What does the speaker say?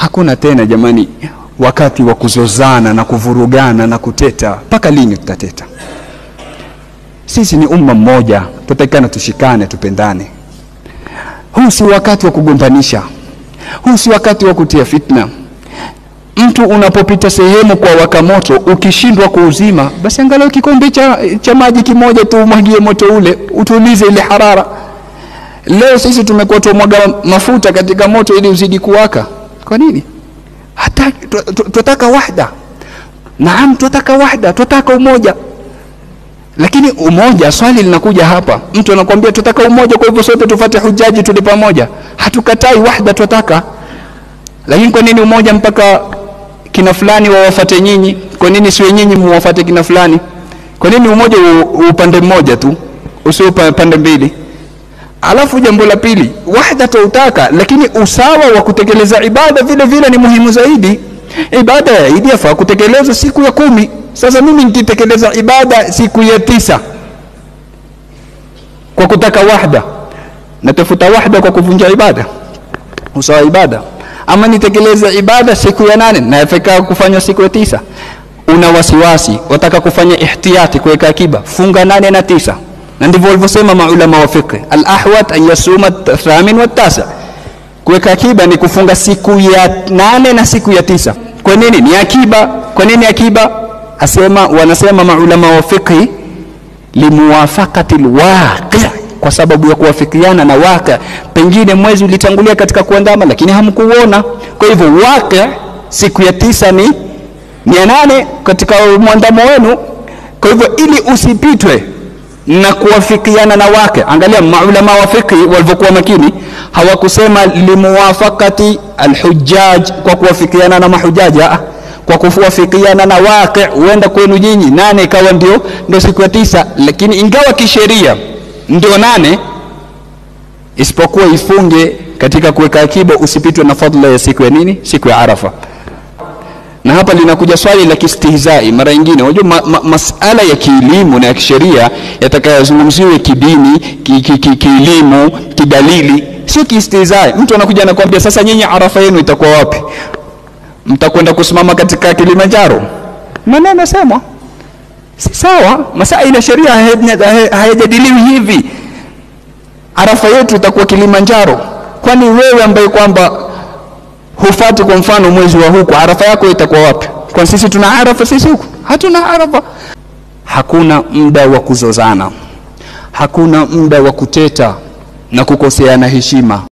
Hakuna tena jamani wakati wa kuzozana na kuvurugana na kuteta. Paka lini tutateta? Sisi ni umma mmoja, tutakana tushikane, tupendane. Huu si wakati wa kugombanisha. Huu si wakati wa kutia fitna. Mtu unapopita sehemu kwa waka moto, ukishindwa kuuzima, basi angalau kikombe cha maji kimoja tu umwagie moto ule, utulize ile harara. Leo sisi tumekuwa tumwaga mafuta katika moto ili uzidi kuwaka. Kwa nini? Hata tutaka wahda. Naam, tutaka wahda, tutaka umoja. Lakini umoja, swali linakuja hapa. Mtu anakuambia tutaka umoja, kwa hivyo sote tufuate hujaji tuli pamoja. Hatukatai wahda, tutaka. Lakini kwa nini umoja mpaka kina fulani wawafuate nyinyi? Kwa nini si nyinyi muwafuate kina fulani? Kwa nini umoja upande mmoja tu, usio pande mbili? Alafu jambo la pili, wahda tutaka, lakini usawa wa kutekeleza ibada vile vile ni muhimu zaidi. Ibada ya Eid yafaa kutekelezwa siku ya 10. Sasa mimi nikitekeleza ibada siku ya 9 kwa kutaka wahda, natafuta wahda kwa kuvunja ibada, usawa ibada. Ama nitekeleza ibada siku ya 8 na yafaa kufanywa siku ya 9. Una wasiwasi, wataka kufanya ihtiyati, kuweka akiba, funga 8 na 9. Na ndivyo walivyosema maulama wa fiqh, al-ahwat an yasuma al-8 wa al-9. Kuweka akiba ni kufunga siku ya 8 na siku ya 9. Kwa nini ni akiba? Kwa nini akiba? Wanasema maulama wa fiqh, limuwafaqati al-waqi', kwa sababu ya kuwafikiana na waqi'. Pengine mwezi ulitangulia katika kuandama lakini hamkuona, kwa hivyo waqi' siku ya 9 ni 8 katika muandamo wenu. Kwa hivyo ili usipitwe na kuwafikiana na wake, angalia maulama wa fiqh walivyokuwa makini, hawakusema limuwafaqati alhujjaj, kwa kuwafikiana na mahujaja, kwa kuwafikiana na wake. Uenda kwenu nyinyi 8 ikawa ndio siku ya 9, lakini ingawa kisheria ndio 8, isipokuwa ifunge katika kuweka akiba, usipitwe na fadhila ya siku ya nini? Siku ya Arafa. Na hapa linakuja swali la kistihzai mara nyingine. Unajua masala ya kielimu na ya kisheria yatakayozungumziwa kidini, kielimu, kidalili, sio kistihzai. Mtu anakuja anakuambia sasa nyinyi Arafa yenu itakuwa wapi? Mtakwenda kusimama katika Kilimanjaro? Maana nasema si sawa. Masaila ya sheria hayajadiliwi hivi. Arafa yetu itakuwa Kilimanjaro. Kwani wewe ambaye kwamba hufati kwa mfano mwezi wa huko, Arafa yako itakuwa wapi? Kwa sisi tuna Arafa, sisi huko hatuna Arafa. Hakuna muda wa kuzozana, hakuna muda wa kuteta na kukoseana heshima.